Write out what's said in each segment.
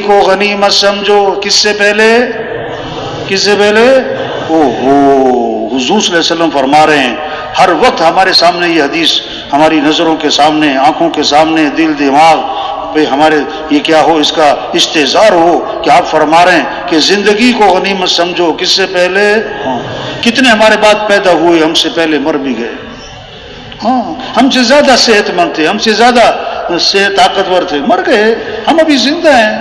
کو غنیمت سمجھو، کس سے پہلے؟ کس سے پہلے؟ حضور صلی اللہ علیہ وسلم فرما رہے ہیں، ہر وقت ہمارے سامنے یہ حدیث، ہماری نظروں کے سامنے، آنکھوں کے سامنے، دل دماغ پہ ہمارے یہ کیا ہو، اس کا استحضار ہو کہ آپ فرما رہے ہیں کہ زندگی کو غنیمت سمجھو، کس سے پہلے؟ کتنے ہمارے بعد پیدا ہوئے، ہم سے پہلے مر بھی گئے، ہم سے زیادہ صحت مند تھے، ہم سے زیادہ طاقتور تھے، مر گئے، ہم ابھی زندہ ہیں۔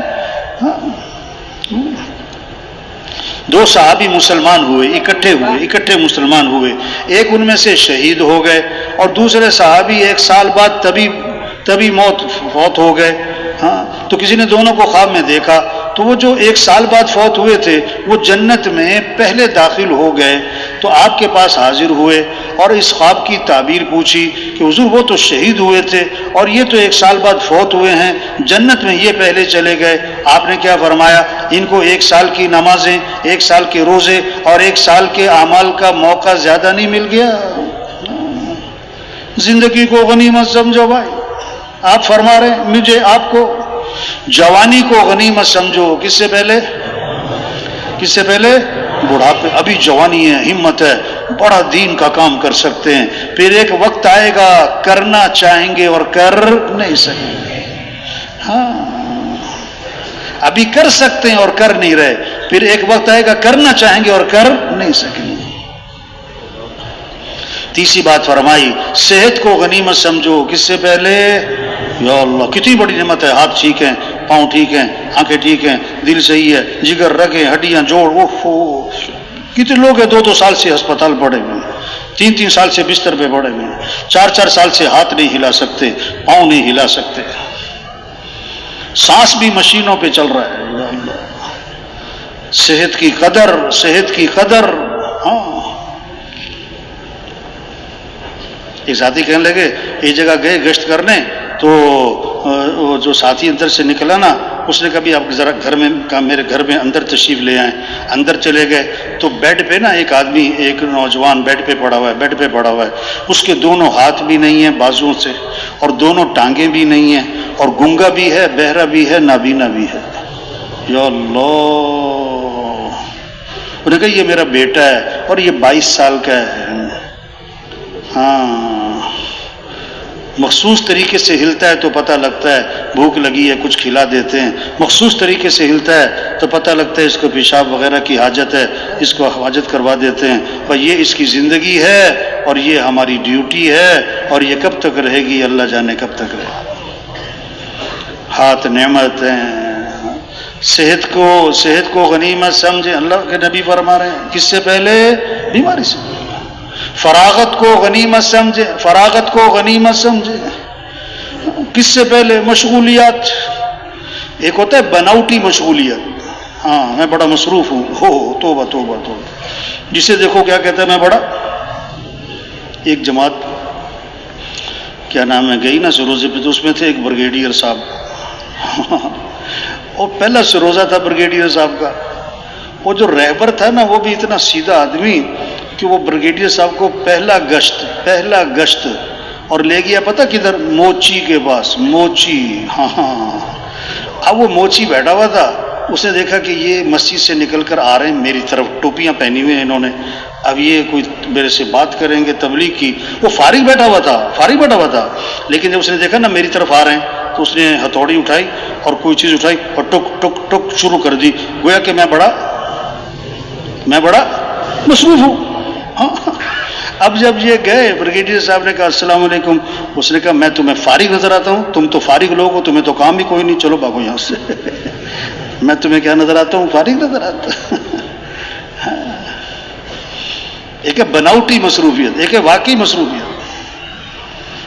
دو صحابی مسلمان ہوئے، اکٹھے مسلمان ہوئے، ایک ان میں سے شہید ہو گئے اور دوسرے صحابی 1 سال بعد تبھی فوت ہو گئے۔ تو کسی نے دونوں کو خواب میں دیکھا، تو وہ جو 1 سال بعد فوت ہوئے تھے وہ جنت میں پہلے داخل ہو گئے، تو آپ کے پاس حاضر ہوئے اور اس خواب کی تعبیر پوچھی کہ حضور وہ تو شہید ہوئے تھے اور یہ تو 1 سال بعد فوت ہوئے ہیں، جنت میں یہ پہلے چلے گئے۔ آپ نے کیا فرمایا؟ ان کو 1 سال کی نمازیں، 1 سال کے روزے اور 1 سال کے اعمال کا موقع زیادہ نہیں مل گیا؟ زندگی کو غنیمت سمجھو بھائی، آپ فرما رہے ہیں مجھے آپ کو جوانی کو غنیمت سمجھو، کس سے پہلے؟ کس سے پہلے؟ بڑھاپے، ابھی جوانی ہے، ہمت ہے، بڑا دین کا کام کر سکتے ہیں، پھر ایک وقت آئے گا کرنا چاہیں گے اور کر نہیں سکیں گے۔ ابھی کر سکتے ہیں اور کر نہیں رہے، پھر ایک وقت آئے گا کرنا چاہیں گے اور کر نہیں سکیں گے۔ تیسری بات فرمائی صحت کو غنیمت سمجھو، کس سے پہلے؟ یا اللہ کتنی بڑی نعمت ہے، ہاتھ ٹھیک ہیں، پاؤں ٹھیک ہیں، آنکھیں ٹھیک ہیں، دل صحیح ہے، جگر رگیں ہڈیاں جوڑ، کتنے لوگ ہیں 2 سال سے ہسپتال پڑے ہوئے ہیں، 3 سال سے بستر پہ پڑے ہوئے ہیں، 4 سال سے ہاتھ نہیں ہلا سکتے، پاؤں نہیں ہلا سکتے، سانس بھی مشینوں پہ چل رہا ہے۔ یا اللہ صحت کی قدر۔ ایک ساتھی کہنے لگے ایک جگہ گئے گشت کرنے، تو جو ساتھی اندر سے نکلا نا، اس نے کہا بھی آپ ذرا گھر میں، میرے گھر میں اندر تشریف لے آئیں۔ اندر چلے گئے تو بیڈ پہ نا ایک آدمی، ایک نوجوان بیڈ پہ پڑا ہوا ہے، اس کے دونوں ہاتھ بھی نہیں ہیں بازوؤں سے، اور دونوں ٹانگیں بھی نہیں ہیں، اور گنگا بھی ہے، بہرا بھی ہے، نابینا بھی ہے۔ یا اللہ، انہوں نے کہا یہ میرا بیٹا ہے اور یہ 22 سال کا ہے۔ مخصوص طریقے سے ہلتا ہے تو پتہ لگتا ہے بھوک لگی ہے، کچھ کھلا دیتے ہیں، مخصوص طریقے سے ہلتا ہے تو پتہ لگتا ہے اس کو پیشاب وغیرہ کی حاجت ہے، اس کو حاجت کروا دیتے ہیں، اور یہ اس کی زندگی ہے اور یہ ہماری ڈیوٹی ہے، اور یہ کب تک رہے گی اللہ جانے کب تک رہے گی۔ ہاتھ نعمت ہیں، صحت کو غنیمت سمجھے، اللہ کے نبی فرما رہے ہیں کس سے پہلے؟ بیماری سے۔ فراغت کو غنیمت سمجھے، کس سے پہلے؟ مشغولیات۔ ایک ہوتا ہے بناوٹی مشغولیت، میں بڑا مصروف ہوں، توبہ، جسے دیکھو کیا کہتا ہے میں بڑا۔ ایک جماعت کیا نام ہے گئی نا سروزے پہ، تو اس میں تھے ایک بریگیڈیئر صاحب، اور پہلا سروزہ تھا بریگیڈیئر صاحب کا، وہ جو رہبر تھا نا وہ بھی اتنا سیدھا آدمی کہ وہ بریگیڈیئر صاحب کو پہلا گشت اور لے گیا پتہ کدھر؟ موچی کے پاس، موچی۔ اب وہ موچی بیٹھا ہوا تھا، اس نے دیکھا کہ یہ مسجد سے نکل کر آ رہے ہیں میری طرف، ٹوپیاں پہنی ہوئی ہیں انہوں نے، اب یہ کوئی میرے سے بات کریں گے تبلیغ کی۔ وہ فارغ بیٹھا ہوا تھا، لیکن جب اس نے دیکھا نا میری طرف آ رہے ہیں تو اس نے ہتھوڑی اٹھائی اور کوئی چیز اٹھائی اور ٹک ٹک ٹک شروع کر دی، گویا کہ میں بڑا مصروف ہوں۔ اب جب یہ گئے بریگیڈیئر صاحب نے کہا السلام علیکم، اس نے کہا میں تمہیں فارغ نظر آتا ہوں؟ تم تو فارغ لوگ ہو، تمہیں تو کام بھی کوئی نہیں، چلو بھاگو یہاں سے۔ میں تمہیں کیا نظر آتا ہوں؟ فارغ نظر آتا۔ ایک ہے بناوٹی مصروفیت، ایک ہے واقعی مصروفیت۔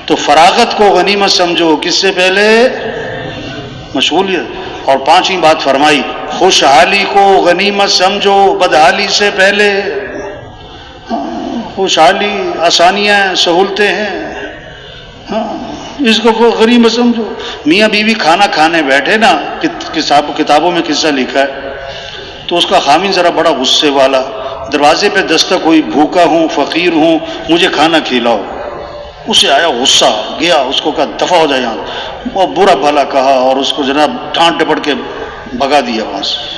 تو فراغت کو غنیمت سمجھو، کس سے پہلے؟ مشغولیت۔ اور 5ویں بات فرمائی خوشحالی کو غنیمت سمجھو، بدحالی سے پہلے۔ خوشحالی، آسانیاں، سہولتیں ہیں، اس کو غنیمت سمجھو۔ میاں بیوی کھانا کھانے بیٹھے نا، کتابوں میں قصہ لکھا ہے، تو اس کا خامن ذرا بڑا غصے والا، دروازے پہ دستک ہوئی، بھوکا ہوں، فقیر ہوں، مجھے کھانا کھلاؤ۔ اسے آیا غصہ، گیا اس کو کہا دفع ہو جائے یہاں، وہ برا بھلا کہا اور اس کو جناب ڈانٹ ڈپٹ کے بھگا دیا وہاں سے۔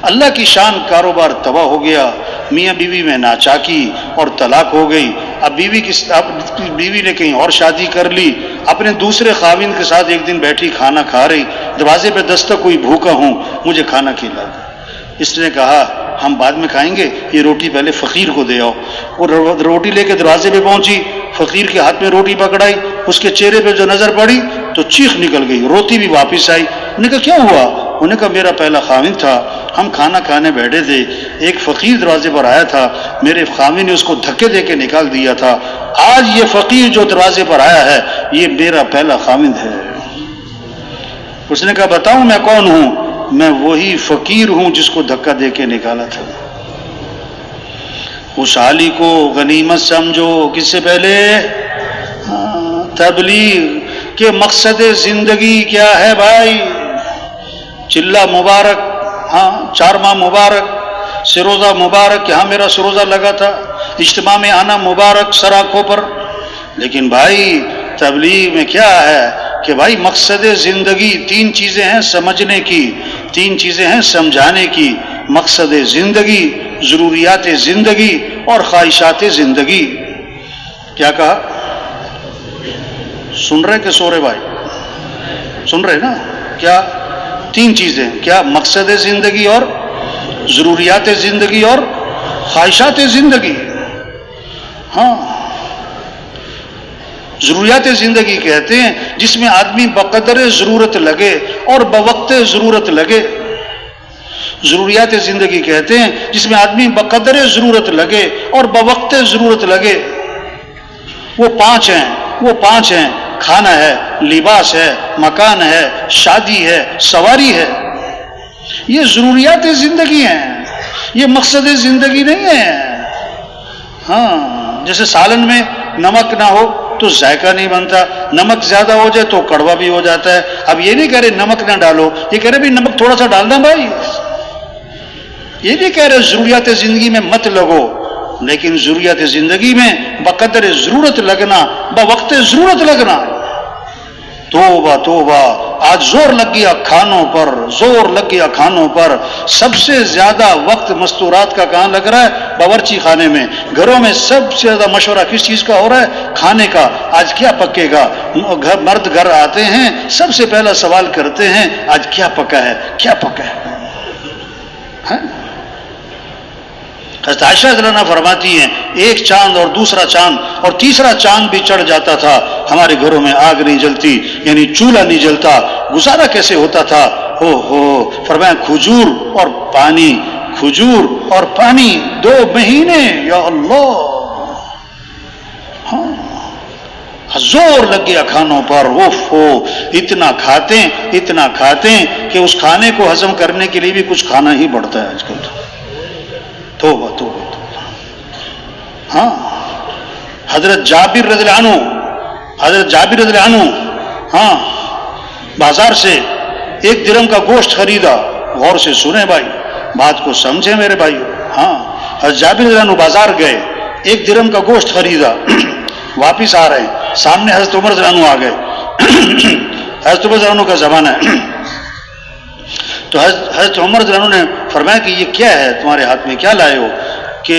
اللہ کی شان، کاروبار تباہ ہو گیا، میاں بیوی میں ناچاکی اور طلاق ہو گئی۔ اب بیوی نے کہیں اور شادی کر لی، اپنے دوسرے خاوند کے ساتھ ایک دن بیٹھی کھانا کھا رہی، دروازے پہ دستک ہوئی، بھوکا ہوں مجھے کھانا کھلا دو۔ اس نے کہا ہم بعد میں کھائیں گے، یہ روٹی پہلے فقیر کو دے آؤ۔ وہ روٹی لے کے دروازے پہ پہنچی، فقیر کے ہاتھ میں روٹی پکڑائی، اس کے چہرے پہ جو نظر پڑی تو چیخ نکل گئی، روتی بھی واپس آئی۔ انہوں نے کہا کیا ہوا؟ انہوں نے کہا میرا پہلا خاوند تھا، ہم کھانا کھانے بیٹھے تھے، ایک فقیر دروازے پر آیا تھا، میرے خاوند نے اس کو دھکے دے کے نکال دیا تھا، آج یہ فقیر جو دروازے پر آیا ہے یہ میرا پہلا خاوند ہے۔ اس نے کہا بتاؤں میں کون ہوں؟ میں وہی فقیر ہوں جس کو دھکا دے کے نکالا تھا۔ خوشحالی کو غنیمت سمجھو، کس سے پہلے؟ تبلیغ کے مقصد زندگی کیا ہے بھائی؟ چلہ مبارک، ہاں 4 ماہ مبارک، سروزہ مبارک، یہاں میرا سروزہ لگا تھا، اجتماع میں آنا مبارک سر آنکھوں پر۔ لیکن بھائی تبلیغ میں کیا ہے کہ بھائی مقصد زندگی 3 چیزیں ہیں سمجھنے کی، 3 چیزیں ہیں سمجھانے کی، مقصد زندگی، ضروریات زندگی اور خواہشات زندگی۔ کیا کہا؟ سن رہے کہ سو رہے بھائی؟ سن رہے نا؟ کیا 3 چیزیں؟ کیا؟ مقصد زندگی اور ضروریات زندگی اور خواہشات زندگی۔ ہاں، ضروریات زندگی کہتے ہیں جس میں آدمی بقدر ضرورت لگے اور بوقت ضرورت لگے۔ ضروریات زندگی کہتے ہیں جس میں آدمی بقدر ضرورت لگے اور بوقت ضرورت لگے۔ وہ 5 ہیں، کھانا ہے، لباس ہے، مکان ہے، شادی ہے، سواری ہے۔ یہ ضروریات زندگی ہیں، یہ مقصد زندگی نہیں ہے۔ ہاں، جیسے سالن میں نمک نہ ہو تو ذائقہ نہیں بنتا، نمک زیادہ ہو جائے تو کڑوا بھی ہو جاتا ہے۔ اب یہ نہیں کہہ رہے نمک نہ ڈالو، یہ کہہ رہے بھی نمک تھوڑا سا ڈالنا بھائی۔ یہ نہیں کہہ رہے ضروریات زندگی میں مت لگو، لیکن ضروریات زندگی میں بقدر ضرورت لگنا، بوقت ضرورت لگنا۔ توبہ توبہ، آج زور لگ گیا کھانوں پر، زور لگ گیا کھانوں پر۔ سب سے زیادہ وقت مستورات کا کہاں لگ رہا ہے؟ باورچی خانے میں۔ گھروں میں سب سے زیادہ مشورہ کس چیز کا ہو رہا ہے؟ کھانے کا، آج کیا پکے گا۔ مرد گھر آتے ہیں، سب سے پہلا سوال کرتے ہیں آج کیا پکا ہے، کیا پکا ہے۔ حضرت عائشہ رضی اللہ عنہا فرماتی ہیں ایک چاند اور دوسرا چاند اور تیسرا چاند بھی چڑھ جاتا تھا، ہمارے گھروں میں آگ نہیں جلتی، یعنی چولہا نہیں جلتا، گزارا کیسے ہوتا تھا؟ فرمایا کھجور اور پانی، کھجور اور پانی 2 مہینے، یا اللہ۔ ہاں، زور لگ گیا کھانوں پر، اتنا کھاتے ہیں کہ اس کھانے کو ہضم کرنے کے لیے بھی کچھ کھانا ہی پڑتا ہے آج کل۔ توبہ توبہ توبہ۔ ہاں، حضرت جابر رضی اللہ عنہ ہاں بازار سے 1 درہم کا گوشت خریدا۔ غور سے سنیں بھائی، بات کو سمجھیں میرے بھائی۔ ہاں، حضرت جابر رضی اللہ عنہ بازار گئے، 1 درہم کا گوشت خریدا، واپس آ رہے ہیں، سامنے حضرت عمر رضی اللہ عنہ آ گئے۔ حضرت عمر رضی اللہ عنہ کا زمانہ ہے، تو حضرت عمر رضی اللہ عنہ نے فرمایا کہ یہ کیا ہے تمہارے ہاتھ میں، کیا لائے ہو؟ کہ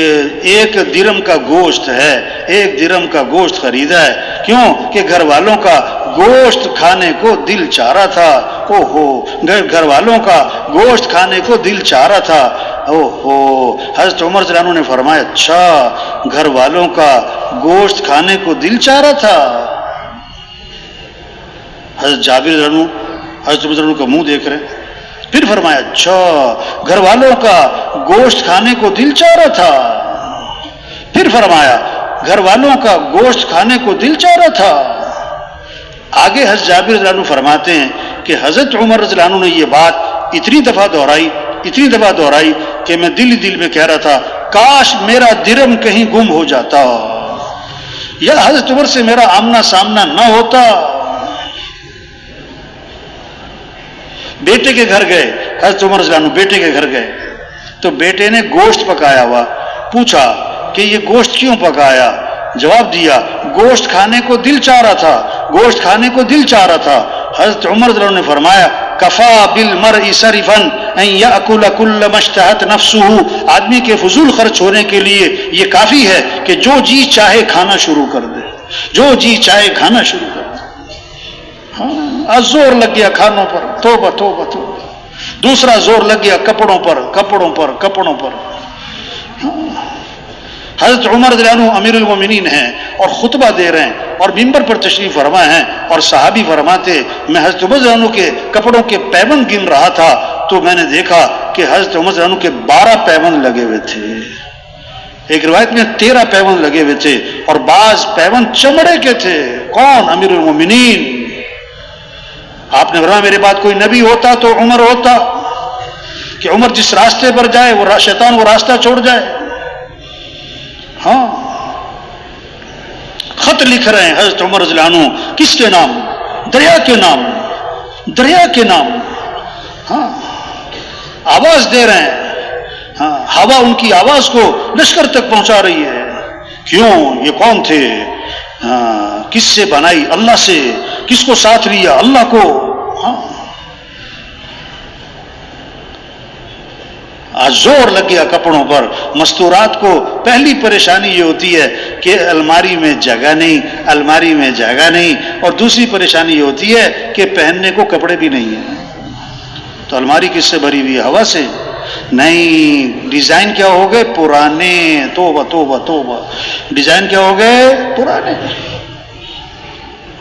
1 درہم کا گوشت ہے، 1 درہم کا گوشت خریدا ہے۔ کیوں؟ کہ گھر والوں کا گوشت کھانے کو دل چاہ رہا تھا۔ گھر والوں کا گوشت کھانے کو دل چاہ رہا تھا۔ حضرت عمر رضی اللہ عنہ نے فرمایا اچھا، گھر والوں کا گوشت کھانے کو دل چاہ رہا تھا۔ حضرت جابر رضی اللہ عنہ حضرت عمر رضی اللہ عنہ کا منہ دیکھ رہے ہیں، پھر فرمایا اچھا، گھر والوں کا گوشت کھانے کو دل چاہ رہا تھا۔ پھر فرمایا گھر والوں کا گوشت کھانے کو دل چاہ رہا تھا۔ آگے حضرت جابر رضی اللہ عنہ فرماتے ہیں کہ حضرت عمر رضی اللہ عنہ نے یہ بات اتنی دفعہ دہرائی کہ میں دل میں کہہ رہا تھا کاش میرا درہم کہیں گم ہو جاتا، یا حضرت عمر سے میرا آمنا سامنا نہ ہوتا۔ بیٹے کے گھر گئے، حضرت عمر رضی اللہ عنہ بیٹے کے گھر گئے تو بیٹے نے گوشت پکایا ہوا، پوچھا کہ یہ گوشت کیوں پکایا؟ جواب دیا گوشت کھانے کو دل چاہ رہا تھا، گوشت کھانے کو دل چاہ رہا تھا۔ حضرت عمر رضی اللہ عنہ نے فرمایا کفا بالمرء صرفا ان یاکل کل ما اشتہت نفسہ، آدمی کے فضول خرچ ہونے کے لیے یہ کافی ہے کہ جو جی چاہے کھانا شروع کر دے، جو جی چاہے کھانا شروع کر دے۔ ہاں زور لگ گیا کھانوں پر، توبہ توبہ توبہ۔ دوسرا زور لگ گیا کپڑوں پر، کپڑوں پر، کپڑوں پر۔ حضرت عمر رضی اللہ عنہ امیر المومنین ہیں اور خطبہ دے رہے ہیں اور منبر پر تشریف فرما ہیں، اور صحابی فرماتے میں حضرت عمر رضی اللہ عنہ کے کپڑوں کے پیبند گن رہا تھا تو میں نے دیکھا کہ حضرت عمر رضی اللہ عنہ کے 12 پیبند لگے ہوئے تھے، ایک روایت میں 13 پیبند لگے ہوئے تھے، اور بعض پیبند چمڑے کے تھے۔ کون؟ امیر المومنین۔ آپ نے فرمایا میرے بعد کوئی نبی ہوتا تو عمر ہوتا، کہ عمر جس راستے پر جائے وہ شیطان وہ راستہ چھوڑ جائے۔ ہاں خط لکھ رہے ہیں حضرت عمر رضی اللہ عنہ، کس کے نام؟ دریا کے نام، دریا کے نام۔ ہاں آواز دے رہے ہیں، ہاں ہوا ان کی آواز کو لشکر تک پہنچا رہی ہے۔ کیوں؟ یہ کون تھے؟ ہاں کس سے بنائی؟ اللہ سے۔ کس کو ساتھ لیا؟ اللہ کو۔ ہاں آج زور لگ گیا کپڑوں پر۔ مستورات کو پہلی پریشانی یہ ہوتی ہے کہ الماری میں جگہ نہیں، الماری میں جگہ نہیں، اور دوسری پریشانی یہ ہوتی ہے کہ پہننے کو کپڑے بھی نہیں ہیں، تو الماری کس سے بھری ہوئی ہے؟ ہوا سے۔ نہیں، ڈیزائن کیا ہو گئے؟ پرانے۔ توبہ توبہ توبہ، ڈیزائن کیا ہو گئے؟ پرانے۔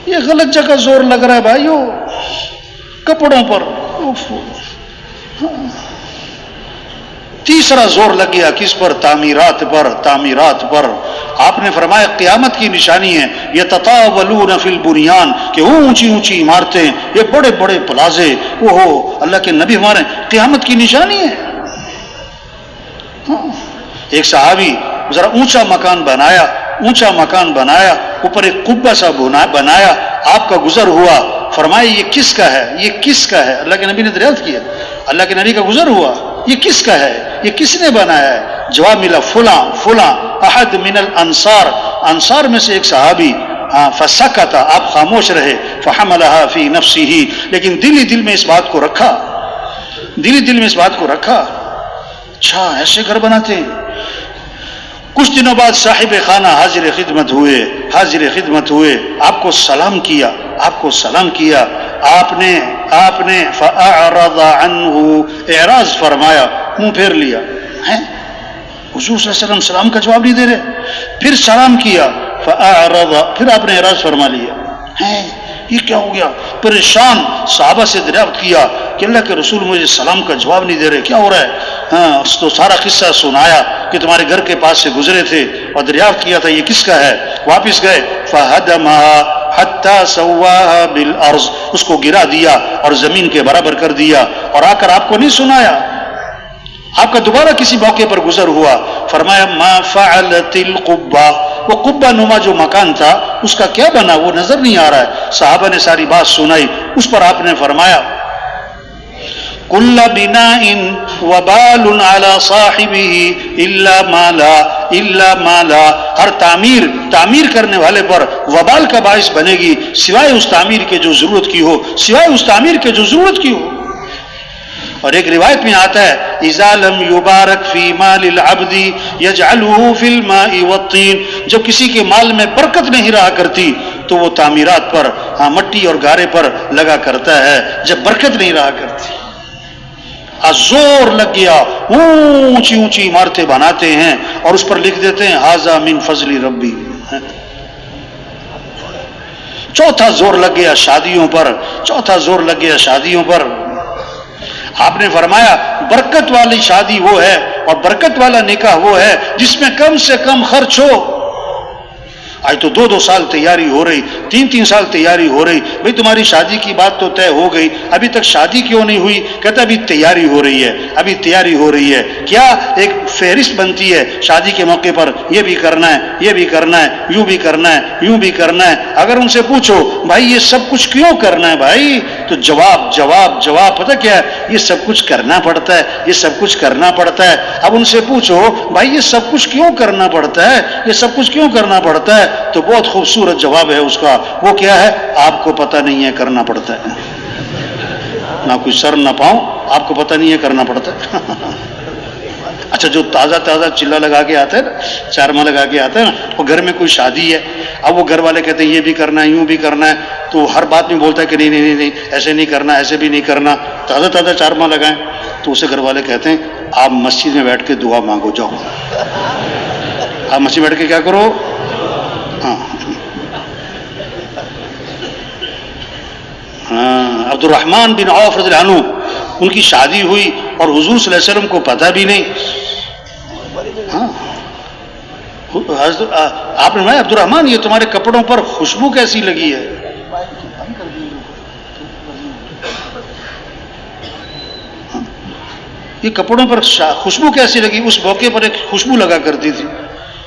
یہ غلط جگہ زور لگ رہا ہے بھائیو، کپڑوں پر۔ تیسرا زور لگ گیا کس پر؟ تعمیرات پر، تعمیرات پر۔ آپ نے فرمایا قیامت کی نشانی ہے یتطاولون فی البنیان، کہ اونچی اونچی عمارتیں، یہ بڑے بڑے پلازے، وہ اللہ کے نبی ہمارے قیامت کی نشانی ہے۔ ایک صحابی ذرا اونچا مکان بنایا، اونچا مکان بنایا، اوپر ایک قبہ سا بنایا، آپ کا گزر ہوا، فرمایا یہ کس کا ہے؟ یہ کس کا ہے؟ اللہ کے نبی نے دریافت کیا، اللہ کے نبی کا گزر ہوا، یہ کس کا ہے؟ یہ کس نے بنایا ہے؟ جواب ملا فلاں فلاں احد من الانصار، انصار میں سے ایک صحابی۔ فسکت، آپ خاموش رہے، فحملها فی نفسہ، لیکن دل ہی دل میں اس بات کو رکھا، دل ہی دل میں اس بات کو رکھا۔ اچھا ایسے گھر بناتے ہیں۔ کچھ دنوں بعد صاحب خانہ حاضر خدمت ہوئے، حاضر خدمت ہوئے، آپ کو سلام کیا، آپ کو سلام کیا، آپ نے فأعرض عنہ، اعراض فرمایا، منہ پھیر لیا۔ حضور صلی اللہ علیہ وسلم سلام کا جواب نہیں دے رہے، پھر سلام کیا، فأعرض، پھر آپ نے اعراض فرما لیا۔ یہ کیا ہو گیا؟ پریشان صحابہ سے دریافت کیا کہ اللہ کے رسول مجھے سلام کا جواب نہیں دے رہے، کیا ہو رہا ہے؟ تو سارا قصہ سنایا کہ تمہارے گھر کے پاس سے گزرے تھے اور دریافت کیا تھا یہ کس کا ہے۔ واپس گئے، فہدمها حتی سواها بالارض، اس کو گرا دیا اور زمین کے برابر کر دیا، اور آ کر آپ کو نہیں سنایا، آپ کا دوبارہ کسی موقع پر گزر ہوا، فرمایا ما فعلت القبہ، وہ قبہ نما جو مکان تھا اس کا کیا بنا؟ وہ نظر نہیں آ رہا ہے۔ صحابہ نے ساری بات سنائی، اس پر آپ نے فرمایا کل بناء وبال على صاحبه الا ما لا، ہر تعمیر کرنے والے پر وبال کا باعث بنے گی سوائے اس تعمیر کے جو ضرورت کی ہو، سوائے اس تعمیر کے جو ضرورت کی ہو۔ اور ایک روایت میں آتا ہے اذا لم یبارک فی مال العبد یجعلہ فی الماء والطین، جب کسی کے مال میں برکت نہیں رہا کرتی تو وہ تعمیرات پر، مٹی اور گارے پر لگا کرتا ہے جب برکت نہیں رہا کرتی۔ زور لگ گیا، اونچی اونچی عمارتیں بناتے ہیں اور اس پر لکھ دیتے ہیں ھذا من فضل ربی۔ چوتھا زور لگ گیا شادیوں پر، چوتھا زور لگ گیا شادیوں پر۔ آپ نے فرمایا برکت والی شادی وہ ہے اور برکت والا نکاح وہ ہے جس میں کم سے کم خرچ ہو۔ آج تو 2 سال تیاری ہو رہی، 3 سال تیاری ہو رہی، بھئی تمہاری شادی کی بات تو طے ہو گئی، ابھی تک شادی کیوں نہیں ہوئی؟ کہتا ابھی تیاری ہو رہی ہے، ابھی تیاری ہو رہی ہے۔ کیا ایک فہرست بنتی ہے شادی کے موقع پر، یہ بھی کرنا ہے، یہ بھی کرنا ہے، یوں بھی کرنا ہے، یوں بھی کرنا ہے۔ اگر ان سے پوچھو بھائی یہ سب کچھ کیوں کرنا ہے بھائی، تو جواب پتہ کیا ہے؟ یہ سب کچھ کرنا پڑتا ہے، یہ سب کچھ کرنا پڑتا ہے۔ اب ان سے پوچھو بھائی یہ سب کچھ کیوں کرنا پڑتا ہے، یہ سب کچھ کیوں کرنا پڑتا ہے، تو بہت خوبصورت جواب ہے اس کا، وہ کیا ہے؟ آپ کو پتہ نہیں ہے، کرنا پڑتا ہے۔ نہ کوئی سر نہ پاؤں، آپ کو پتہ نہیں ہے کرنا پڑتا ہے اچھا جو تازہ تازہ چلا لگا کے آتا ہے نا، چارما لگا کے آتا ہے نا، وہ گھر میں کوئی شادی ہے، اب وہ گھر والے کہتے ہیں یہ بھی کرنا ہے یوں بھی کرنا ہے، تو ہر بات میں بولتا ہے کہ نہیں نہیں نہیں نہیں ایسے نہیں کرنا، ایسے بھی نہیں کرنا، تازہ تازہ چارما لگائیں، تو اسے گھر والے کہتے ہیں آپ مسجد میں بیٹھ کے دعا مانگو، جاؤ آپ مسجد میں بیٹھ کے کیا کرو، ہاں عبد الرحمن بن عوف رضی اللہ عنہ، ان کی شادی ہوئی اور حضور صلی اللہ علیہ وسلم کو پتہ بھی نہیں، ہاں آپ نے فرمایا عبد الرحمن یہ تمہارے کپڑوں پر خوشبو کیسی لگی ہے، یہ کپڑوں پر خوشبو کیسی لگی، اس موقع پر ایک خوشبو لگا کرتی تھی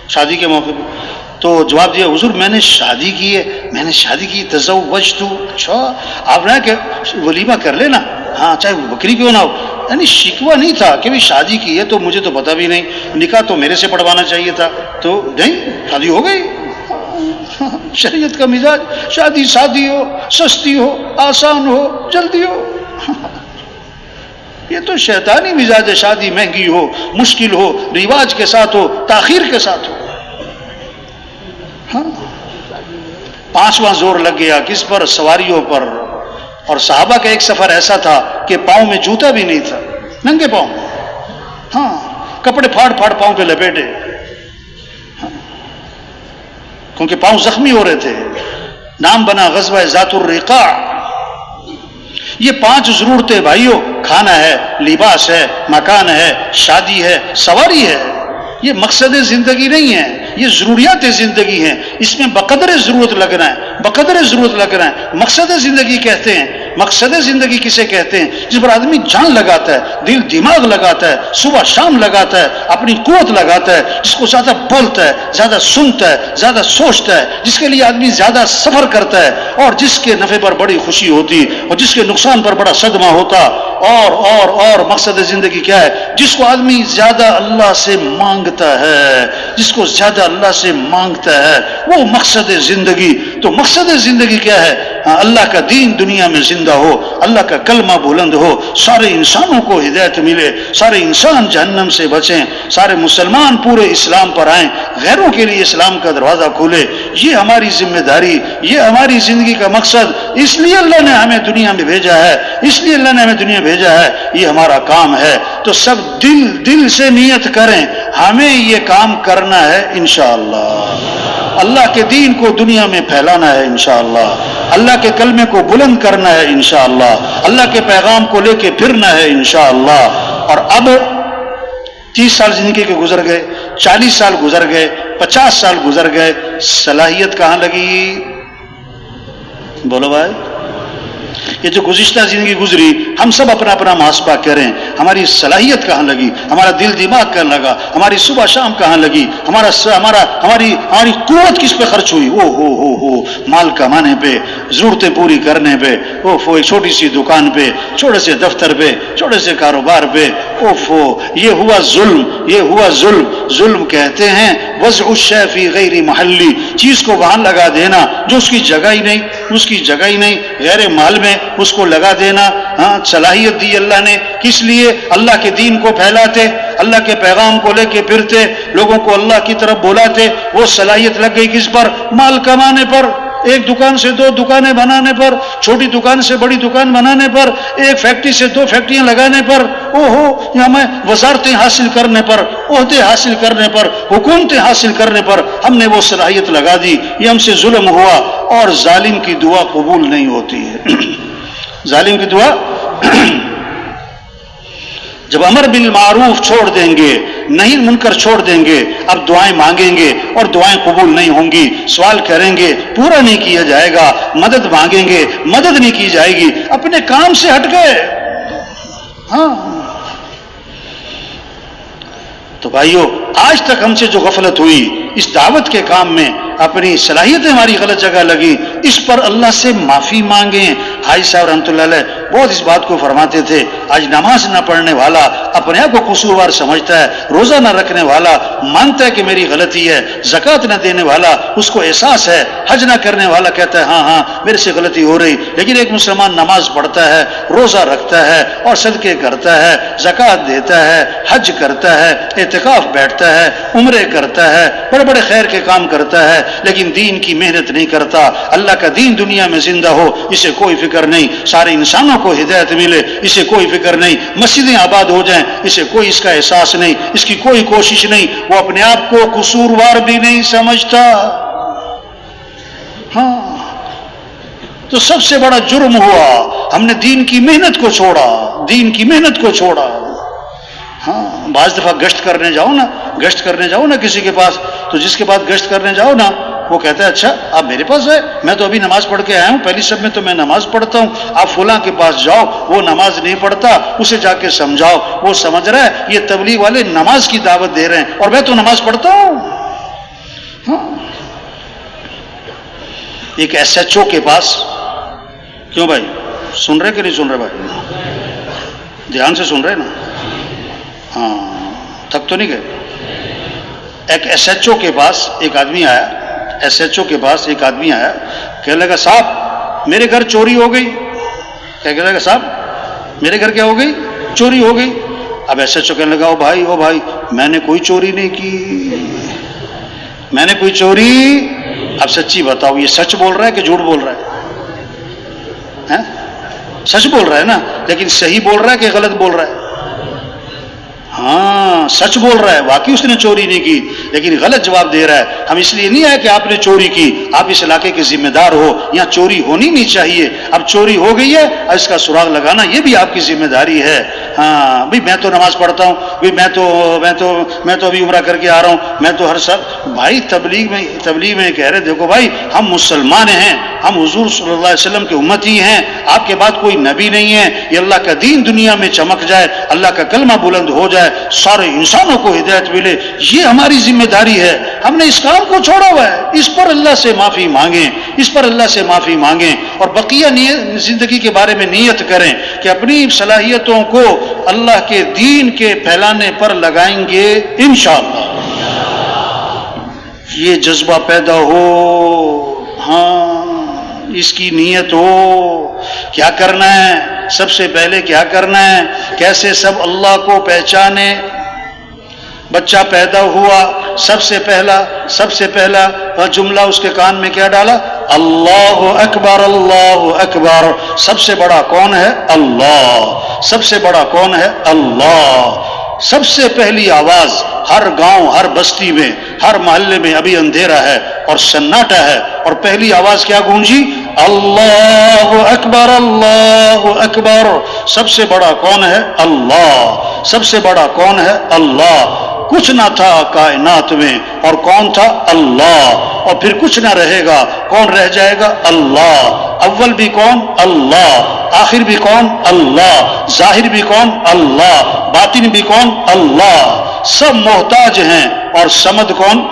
شادی کے موقع پہ، تو جواب دیا حضور میں نے شادی کی ہے، میں نے شادی کی، تزوجت، اچھا آپ نے کہ ولیمہ کر لینا، ہاں چاہے بکری کیوں نہ ہو، یعنی شکوہ نہیں تھا کہ بھی شادی کی ہے تو مجھے تو پتہ بھی نہیں، نکاح تو میرے سے پڑھوانا چاہیے تھا، تو نہیں شادی ہو گئی، شریعت کا مزاج، شادی سادی ہو، سستی ہو، آسان ہو، جلدی ہو، یہ تو شیطانی مزاج ہے، شادی مہنگی ہو، مشکل ہو، رواج کے ساتھ ہو، تاخیر کے ساتھ ہو، ہاں پانچواں زور لگ گیا کس پر، سواریوں پر، اور صحابہ کا ایک سفر ایسا تھا کہ پاؤں میں جوتا بھی نہیں تھا، ننگے پاؤں، ہاں کپڑے پھاڑ پھاڑ پاؤں پہ لپیٹے، ہاں کیونکہ پاؤں زخمی ہو رہے تھے، نام بنا غزوہ ذات الرقاع۔ یہ پانچ ضرورتیں بھائیوں، کھانا ہے، لباس ہے، مکان ہے، شادی ہے، سواری ہے، یہ مقصد زندگی نہیں ہے، یہ ضروریات زندگی ہیں، اس میں بقدر ضرورت لگنا ہے، بقدر ضرورت لگنا ہے، مقصد زندگی کہتے ہیں۔ مقصد زندگی کسے کہتے ہیں؟ جس پر آدمی جان لگاتا ہے، دل دماغ لگاتا ہے، صبح شام لگاتا ہے، اپنی قوت لگاتا ہے، جس کو زیادہ بولتا ہے، زیادہ سنتا ہے، زیادہ سوچتا ہے، جس کے لیے آدمی زیادہ سفر کرتا ہے، اور جس کے نفع پر بڑی خوشی ہوتی اور جس کے نقصان پر بڑا صدمہ ہوتا، اور مقصد زندگی کیا ہے؟ جس کو آدمی زیادہ اللہ سے مانگتا ہے، جس کو زیادہ اللہ سے مانگتا ہے، وہ مقصد زندگی۔ تو مقصد زندگی کیا ہے؟ اللہ کا دین دنیا میں زندہ ہو، اللہ کا کلمہ بلند ہو، سارے انسانوں کو ہدایت ملے، سارے انسان جہنم سے بچیں، سارے مسلمان پورے اسلام پر آئیں، غیروں کے لیے اسلام کا دروازہ کھولے۔ یہ ہماری ذمہ داری، یہ ہماری زندگی کا مقصد، اس لیے اللہ نے ہمیں دنیا میں بھیجا ہے، اس لیے اللہ نے ہمیں دنیا میں بھیجا ہے، یہ ہمارا کام ہے۔ تو سب دل سے نیت کریں، ہمیں یہ کام کرنا ہے انشاءاللہ، اللہ کے دین کو دنیا میں پھیلانا ہے انشاءاللہ، اللہ کے کلمے کو بلند کرنا ہے انشاءاللہ، اللہ کے پیغام کو لے کے پھرنا ہے انشاءاللہ۔ اور اب 30 سال زندگی کے گزر گئے، 40 سال گزر گئے، 50 سال گزر گئے، صلاحیت کہاں لگی؟ بولو بھائی، یہ جو گزشتہ زندگی گزری، ہم سب اپنا اپنا محاسبہ کریں، ہماری صلاحیت کہاں لگی، ہمارا دل دماغ کہاں لگا، ہماری صبح شام کہاں لگی، ہماری قوت کس پہ خرچ ہوئی؟ ہو مال کمانے پہ، ضرورتیں پوری کرنے پہ، ایک چھوٹی سی دکان پہ، چھوٹے سے دفتر پہ، چھوٹے سے کاروبار پہ، یہ ہوا ظلم، یہ ہوا ظلم۔ ظلم کہتے ہیں وضع الشیء فی غیر محلی، چیز کو وہاں لگا دینا جو اس کی جگہ ہی نہیں، اس کی جگہ ہی نہیں، غیر محل میں اس کو لگا دینا۔ ہاں صلاحیت دی اللہ نے کس لیے؟ اللہ کے دین کو پھیلاتے، اللہ کے پیغام کو لے کے پھرتے، لوگوں کو اللہ کی طرف بلاتے۔ وہ صلاحیت لگ گئی کس پر؟ مال کمانے پر، ایک دکان سے 2 دکانیں بنانے پر، چھوٹی دکان سے بڑی دکان بنانے پر، ایک فیکٹری سے 2 فیکٹریاں لگانے پر، ہمیں وزارتیں حاصل کرنے پر، عہدے حاصل کرنے پر، حکومتیں حاصل کرنے پر ہم نے وہ صلاحیت لگا دی۔ یہ ہم سے ظلم ہوا، اور ظالم کی دعا قبول نہیں ہوتی ہے۔ ظالم کی دعا جب امر بالمعروف چھوڑ دیں گے، نہیں منکر چھوڑ دیں گے، اب دعائیں مانگیں گے اور دعائیں قبول نہیں ہوں گی، سوال کریں گے پورا نہیں کیا جائے گا، مدد مانگیں گے مدد نہیں کی جائے گی، اپنے کام سے ہٹ گئے۔ ہاں تو بھائیو، آج تک ہم سے جو غفلت ہوئی اس دعوت کے کام میں، اپنی صلاحیتیں ہماری غلط جگہ لگی، اس پر اللہ سے معافی مانگیں۔ حاجی صاحب رحمۃ اللہ علیہ بہت اس بات کو فرماتے تھے، آج نماز نہ پڑھنے والا اپنے آپ کو قصوروار سمجھتا ہے، روزہ نہ رکھنے والا مانتا ہے کہ میری غلطی ہے، زکوٰۃ نہ دینے والا اس کو احساس ہے، حج نہ کرنے والا کہتا ہے ہاں ہاں میرے سے غلطی ہو رہی، لیکن ایک مسلمان نماز پڑھتا ہے، روزہ رکھتا ہے اور صدقے کرتا ہے، زکوٰۃ دیتا ہے، حج کرتا ہے، اعتکاف بیٹھتا ہے، عمرے کرتا ہے، بڑے بڑے خیر کے کام کرتا ہے، لیکن دین کی محنت نہیں کرتا، اللہ کا دین دنیا میں زندہ ہو اسے کوئی فکر نہیں، سارے انسانوں کو ہدایت ملے اسے کوئی فکر نہیں، مسجدیں آباد ہو جائیں اسے کوئی اس کا احساس نہیں، اس کی کوئی کوشش نہیں، وہ اپنے آپ کو قصوروار بھی نہیں سمجھتا۔ ہاں تو سب سے بڑا جرم ہوا ہم نے دین کی محنت کو چھوڑا، دین کی محنت کو چھوڑا۔ ہاں بعض دفعہ گشت کرنے جاؤ نا کسی کے پاس، تو جس کے پاس گشت کرنے جاؤ نا وہ کہتا ہے اچھا آپ میرے پاس ہے، میں تو ابھی نماز پڑھ کے آیا ہوں، پہلی شب میں تو میں نماز پڑھتا ہوں، آپ فلاں کے پاس جاؤ وہ نماز نہیں پڑھتا، اسے جا کے سمجھاؤ، وہ سمجھ رہا ہے یہ تبلیغ والے نماز کی دعوت دے رہے ہیں اور میں تو نماز پڑھتا ہوں۔ ہاں ایک ایس ایچ او کے پاس، کیوں بھائی سن رہے کہ نہیں سن رہے بھائی؟ دھیان سے سن رہے نا؟ ہاں تھک تو نہیں گئے؟ ایک ایس ایچ او کے پاس ایک آدمی آیا، ایس ایچ او کے پاس ایک آدمی آیا، کہنے لگا صاحب میرے گھر چوری ہو گئی۔ کیا کہنے لگا؟ صاحب میرے گھر کیا ہو گئی؟ چوری ہو گئی۔ اب ایس ایچ او کہنے لگا او بھائی میں نے کوئی چوری نہیں کی، میں نے کوئی چوری، اب سچی بتاؤ یہ سچ بول رہا ہے کہ جھوٹ بول رہا ہے؟ سچ بول رہا ہے نا، لیکن صحیح بول رہا ہے کہ غلط بول رہا ہے؟ ہاں سچ بول رہا ہے، واقعی اس نے چوری نہیں کی، لیکن غلط جواب دے رہا ہے۔ ہم اس لیے نہیں آئے کہ آپ نے چوری کی، آپ اس علاقے کے ذمہ دار ہو، یہاں چوری ہونی نہیں چاہیے، اب چوری ہو گئی ہے اور اس کا سراغ لگانا یہ بھی آپ کی ذمہ داری ہے۔ ہاں بھائی میں تو نماز پڑھتا ہوں، بھائی میں تو ابھی عمرہ کر کے آ رہا ہوں، میں تو ہر سال بھائی تبلیغ میں کہہ رہے دیکھو بھائی ہم مسلمان ہیں، ہم حضور صلی اللہ علیہ وسلم کے امتی ہیں، آپ کے بعد کوئی نبی نہیں ہے، یہ اللہ کا دین دنیا میں چمک جائے، اللہ کا کلمہ بلند ہو جائے، سارے انسانوں کو ہدایت ملے، یہ ہماری ذمہ داری ہے۔ ہم نے اس کام کو چھوڑا ہوا ہے، اس پر اللہ سے معافی مانگیں، اس پر اللہ سے معافی مانگیں، اور بقیہ زندگی کے بارے میں نیت کریں کہ اپنی صلاحیتوں کو اللہ کے دین کے پھیلانے پر لگائیں گے انشاءاللہ۔ یہ جذبہ پیدا ہو، ہاں اس کی نیت ہو، کیا کرنا ہے؟ سب سے پہلے کیا کرنا ہے؟ کیسے سب اللہ کو پہچانے؟ بچہ پیدا ہوا، سب سے پہلا جملہ اس کے کان میں کیا ڈالا؟ اللہ اکبر، اللہ اکبر۔ سب سے بڑا کون ہے؟ اللہ۔ سب سے بڑا کون ہے؟ اللہ۔ سب سے پہلی آواز ہر گاؤں، ہر بستی میں، ہر محلے میں ابھی اندھیرا ہے اور سناٹا ہے، اور پہلی آواز کیا گونجی؟ اللہ اکبر، اللہ اکبر۔ سب سے بڑا کون ہے؟ اللہ۔ سب سے بڑا کون ہے؟ اللہ۔ کچھ نہ تھا کائنات میں، اور کون تھا؟ اللہ۔ اور پھر کچھ نہ رہے گا، کون رہ جائے گا؟ اللہ۔ اول بھی کون؟ اللہ۔ آخر بھی کون؟ اللہ۔ ظاہر بھی کون؟ اللہ۔ باطن بھی کون؟ اللہ۔ سب محتاج ہیں، اور صمد کون؟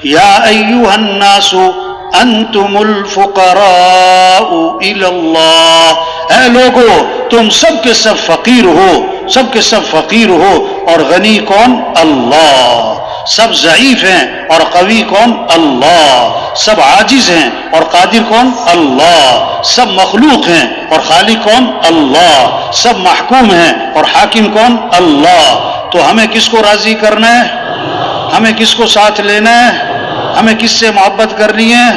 یا ایھا الناس انتم الفقراء الی اللہ۔ اے لوگو تم سب کے سب فقیر ہو، سب کے سب فقیر ہو، اور غنی کون؟ اللہ۔ سب ضعیف ہیں اور قوی کون؟ اللہ۔ سب عاجز ہیں اور قادر کون؟ اللہ۔ سب مخلوق ہیں اور خالق کون؟ اللہ۔ سب محکوم ہیں اور حاکم کون؟ اللہ۔ تو ہمیں کس کو راضی کرنا ہے؟ ہمیں کس کو ساتھ لینا ہے؟ ہمیں کس سے محبت کرنی ہے؟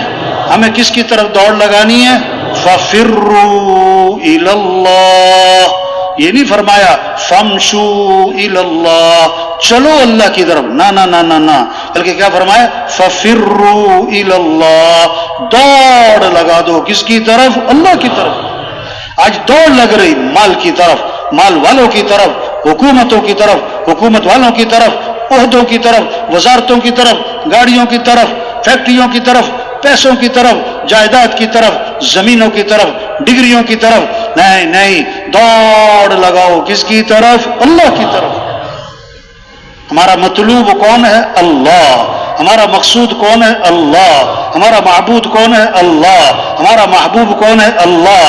ہمیں کس کی طرف دوڑ لگانی ہے؟ فَفِرُّوا إِلَى اللَّهِ۔ یہ نہیں فرمایا فَامْشُوا إِلَى اللَّهِ، چلو اللہ کی طرف، نہ نہ نہ نہ نہ، بلکہ کیا فرمایا؟ فَفِرُّوا إِلَى اللَّهِ، دوڑ لگا دو کس کی طرف؟ اللہ کی طرف۔ آج دوڑ لگ رہی مال کی طرف، مال والوں کی طرف، حکومتوں کی طرف، حکومت والوں کی طرف، عہدوں کی طرف، وزارتوں کی طرف، گاڑیوں کی طرف، فیکٹریوں کی طرف، پیسوں کی طرف، جائیداد کی طرف، زمینوں کی طرف، ڈگریوں کی طرف۔ نہیں نہیں، دوڑ لگاؤ کس کی طرف؟ اللہ کی طرف۔ ہمارا مطلوب کون ہے؟ اللہ۔ ہمارا مقصود کون ہے؟ اللہ۔ ہمارا معبود کون ہے؟ اللہ۔ ہمارا محبوب کون ہے؟ اللہ۔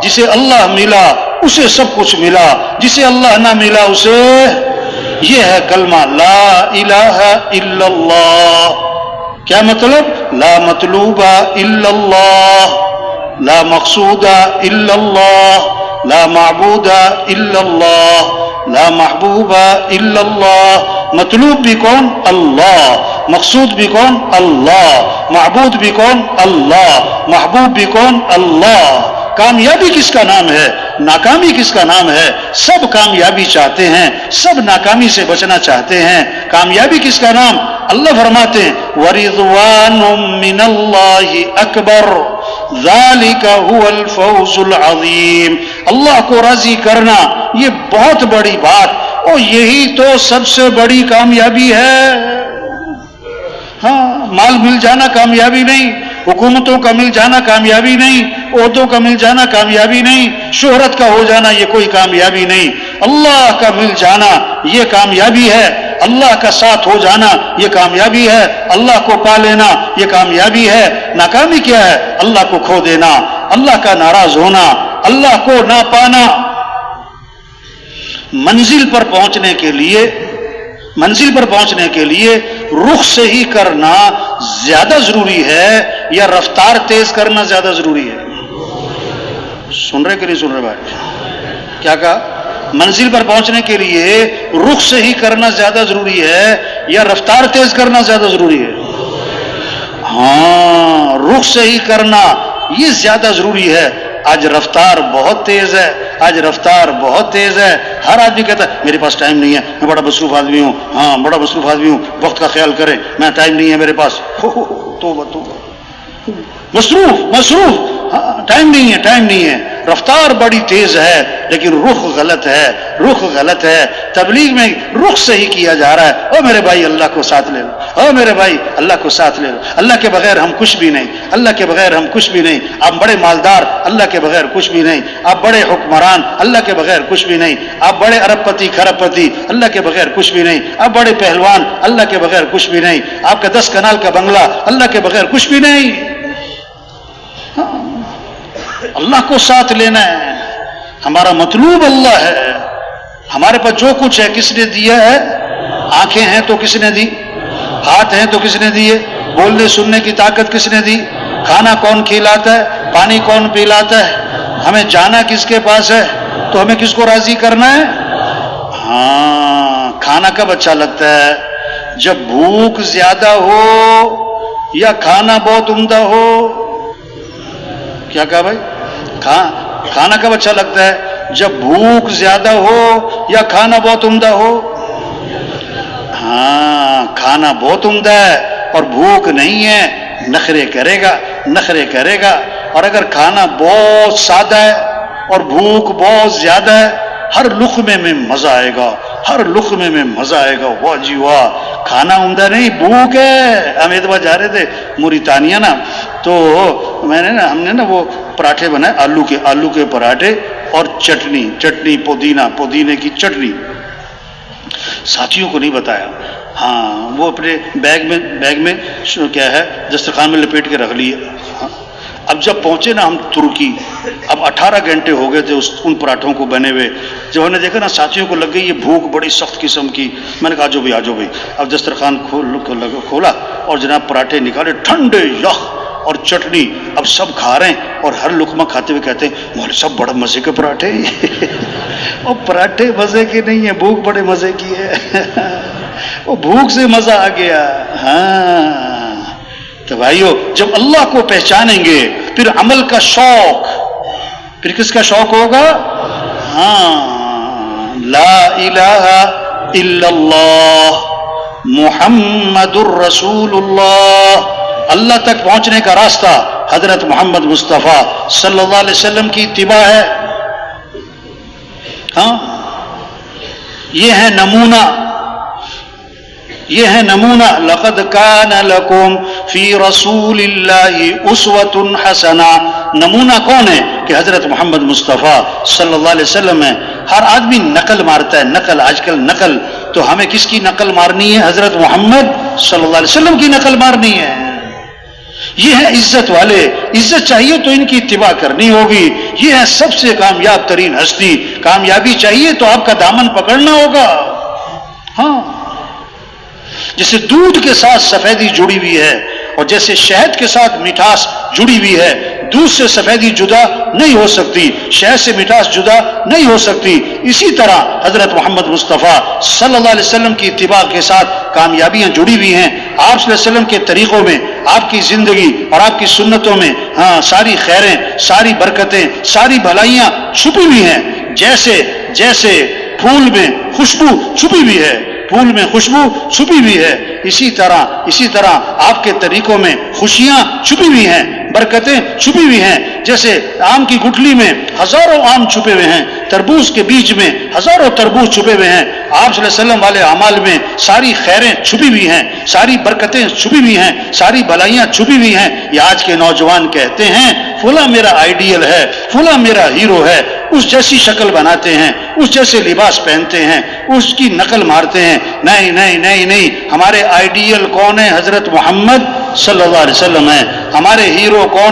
جسے اللہ ملا اسے سب کچھ ملا، جسے اللہ نہ ملا اسے، یہ ہے کلمہ لا الہ الا اللہ۔ کیا مطلب؟ لا مطلوب الا اللہ، لا مقصود الا اللہ، لا معبود الا اللہ، لا محبوب الا اللہ۔ مطلوب بھی کون؟ اللہ۔ مقصود بھی کون؟ اللہ۔ معبود بھی کون؟ اللہ۔ محبوب بھی کون؟ اللہ۔ کامیابی کس کا نام ہے؟ ناکامی کس کا نام ہے؟ سب کامیابی چاہتے ہیں، سب ناکامی سے بچنا چاہتے ہیں۔ کامیابی کس کا نام؟ اللہ فرماتے ہیں وَرِضْوَانٌ مِّنَ اللَّهِ أَكْبَرُ ذَلِكَ هُوَ الْفَوْزُ الْعَظِيمُ۔ اللہ کو راضی کرنا یہ بہت بڑی بات، اور یہی تو سب سے بڑی کامیابی ہے۔ ہاں، مال مل جانا کامیابی نہیں، حکومتوں کا مل جانا کامیابی نہیں، عہدوں کا مل جانا کامیابی نہیں، شہرت کا ہو جانا یہ کوئی کامیابی نہیں۔ اللہ کا مل جانا یہ کامیابی ہے، اللہ کا ساتھ ہو جانا یہ کامیابی ہے، اللہ کو پا لینا یہ کامیابی ہے۔ ناکامی کیا ہے؟ اللہ کو کھو دینا، اللہ کا ناراض ہونا، اللہ کو نہ پانا۔ منزل پر پہنچنے کے لیے رخ سے ہی کرنا زیادہ ضروری ہے یا رفتار تیز کرنا زیادہ ضروری ہے؟ سن رہے کہ نہیں سن رہے بھائی؟ کیا کہا؟ منزل پر پہنچنے کے لیے رخ سے ہی کرنا زیادہ ضروری ہے یا رفتار تیز کرنا زیادہ ضروری ہے؟ ہاں، رخ سے ہی کرنا یہ زیادہ ضروری ہے۔ آج رفتار بہت تیز ہے، آج رفتار بہت تیز ہے۔ ہر آدمی کہتا ہے میرے پاس ٹائم نہیں ہے، میں بڑا مصروف آدمی ہوں، ہاں بڑا مصروف آدمی ہوں، وقت کا خیال کریں، میں ٹائم نہیں ہے میرے پاس۔ توبہ، مصروف، ہاں ٹائم نہیں ہے۔ رفتار بڑی تیز ہے لیکن رخ غلط ہے۔ تبلیغ میں رخ سے ہی کیا جا رہا ہے۔ او میرے بھائی اللہ کو ساتھ لے لو، او میرے بھائی اللہ کو ساتھ لے لو، اللہ کے بغیر ہم کچھ بھی نہیں، آپ بڑے مالدار، اللہ کے بغیر کچھ بھی نہیں، آپ بڑے حکمران، اللہ کے بغیر کچھ بھی نہیں، آپ بڑے ارب پتی کھرب پتی، اللہ کے بغیر کچھ بھی نہیں، آپ بڑے پہلوان، اللہ کے بغیر کچھ بھی نہیں، آپ کا 10 کنال کا بنگلہ، اللہ کے بغیر کچھ بھی نہیں۔ اللہ کو ساتھ لینا ہے، ہمارا مطلوب اللہ ہے۔ ہمارے پاس جو کچھ ہے کس نے دیا ہے؟ آنکھیں ہیں تو کس نے دی؟ ہاتھ ہیں تو کس نے دیے؟ بولنے سننے کی طاقت کس نے دی؟ کھانا کون کھلاتا ہے؟ پانی کون پلاتا ہے؟ ہمیں جانا کس کے پاس ہے؟ تو ہمیں کس کو راضی کرنا ہے؟ ہاں، کھانا کب اچھا لگتا ہے؟ جب بھوک زیادہ ہو یا کھانا بہت عمدہ ہو؟ کیا کہا بھائی؟ کھانا کب اچھا لگتا ہے؟ جب بھوک زیادہ ہو یا کھانا بہت عمدہ ہو؟ ہاں، کھانا بہت عمدہ ہے اور بھوک نہیں ہے، نخرے کرے گا۔ اور اگر کھانا بہت سادہ ہے اور بھوک بہت زیادہ ہے، ہر لقمے میں مزہ آئے گا، واہ جی واہ، کھانا عمدہ نہیں، بھوک ہے۔ ہم ایک بار جا رہے تھے موریتانیہ نا، تو ہم نے نا وہ پراٹھے بنائے، آلو کے پراٹھے اور چٹنی پودینے کی چٹنی، ساتھیوں کو نہیں بتایا۔ ہاں، وہ اپنے بیگ میں کیا ہے دسترخوان میں لپیٹ کے رکھ لیے۔ اب جب پہنچے نا ہم ترکی، اب 18 گھنٹے ہو گئے تھے ان پراٹھوں کو بنے ہوئے۔ جب ہم نے دیکھا نا ساتھیوں کو لگ گئی یہ بھوک بڑی سخت قسم کی، میں نے کہا آ جاؤ بھائی۔ اب دسترخوان کھولا اور جناب پراٹھے نکالے، ٹھنڈے یخ اور چٹنی، اب سب کھا رہے ہیں اور ہر لقمہ کھاتے ہوئے کہتے ہیں مولوی صاحب بڑا مزے کے پراٹھے۔ اور پراٹھے مزے کے نہیں ہیں، بھوک بڑے مزے کی ہے۔ وہ بھوک سے مزہ آ گیا۔ ہاں تو بھائیو، جب اللہ کو پہچانیں گے پھر عمل کا شوق، پھر کس کا شوق ہوگا؟ ہاں، لا الہ الا اللہ محمد الرسول اللہ۔ اللہ تک پہنچنے کا راستہ حضرت محمد مصطفیٰ صلی اللہ علیہ وسلم کی اتباع ہے۔ ہاں، یہ ہے نمونہ لقد کان لکم فی رسول اللہ اسوۃ حسنہ۔ نمونہ کون ہے؟ کہ حضرت محمد مصطفیٰ صلی اللہ علیہ وسلم ہے۔ ہر آدمی نقل مارتا ہے، آج کل نقل، تو ہمیں کس کی نقل مارنی ہے؟ حضرت محمد صلی اللہ علیہ وسلم کی نقل مارنی ہے۔ یہ ہے عزت والے، عزت چاہیے تو ان کی اتباع کرنی ہوگی، یہ ہے سب سے کامیاب ترین ہستی. کامیابی چاہیے تو آپ کا دامن پکڑنا ہوگا. ہاں، جیسے دودھ کے ساتھ سفیدی جڑی ہوئی ہے اور جیسے شہد کے ساتھ مٹھاس جڑی ہوئی ہے، دودھ سے سفیدی جدا نہیں ہو سکتی، شہد سے مٹھاس جدا نہیں ہو سکتی، اسی طرح حضرت محمد مصطفیٰ صلی اللہ علیہ وسلم کی اتباع کے ساتھ کامیابیاں جڑی ہوئی ہیں. آپ صلی اللہ علیہ وسلم کے طریقوں میں، آپ کی زندگی اور آپ کی سنتوں میں ساری خیریں، ساری برکتیں، ساری بھلائیاں چھپی ہوئی ہیں. جیسے پھول میں خوشبو چھپی ہوئی ہے، پھول میں خوشبو چھپی ہوئی ہے، اسی طرح آپ کے طریقوں میں خوشیاں چھپی ہوئی ہیں، برکتیں چھپی ہوئی ہیں. جیسے آم کی گٹھلی میں ہزاروں آم چھپے ہوئے ہیں، تربوز کے بیج میں ہزاروں تربوز چھپے ہوئے ہیں. آپ صلی اللہ علیہ وسلم والے اعمال میں ساری خیریں چھپی ہوئی ہیں، ساری برکتیں چھپی ہوئی ہیں، ساری بھلائیاں چھپی ہوئی ہیں. یہ آج کے نوجوان کہتے ہیں فلاں میرا آئیڈیل ہے، فلاں میرا ہیرو ہے، اس جیسی شکل بناتے ہیں، اس جیسے لباس پہنتے ہیں، اس کی نقل مارتے ہیں. نہیں نہیں نہیں نہیں، ہمارے آئیڈیل کون ہے؟ حضرت محمد صلی اللہ علیہ وسلم ہے. ہمارے ہیرو کون ہے؟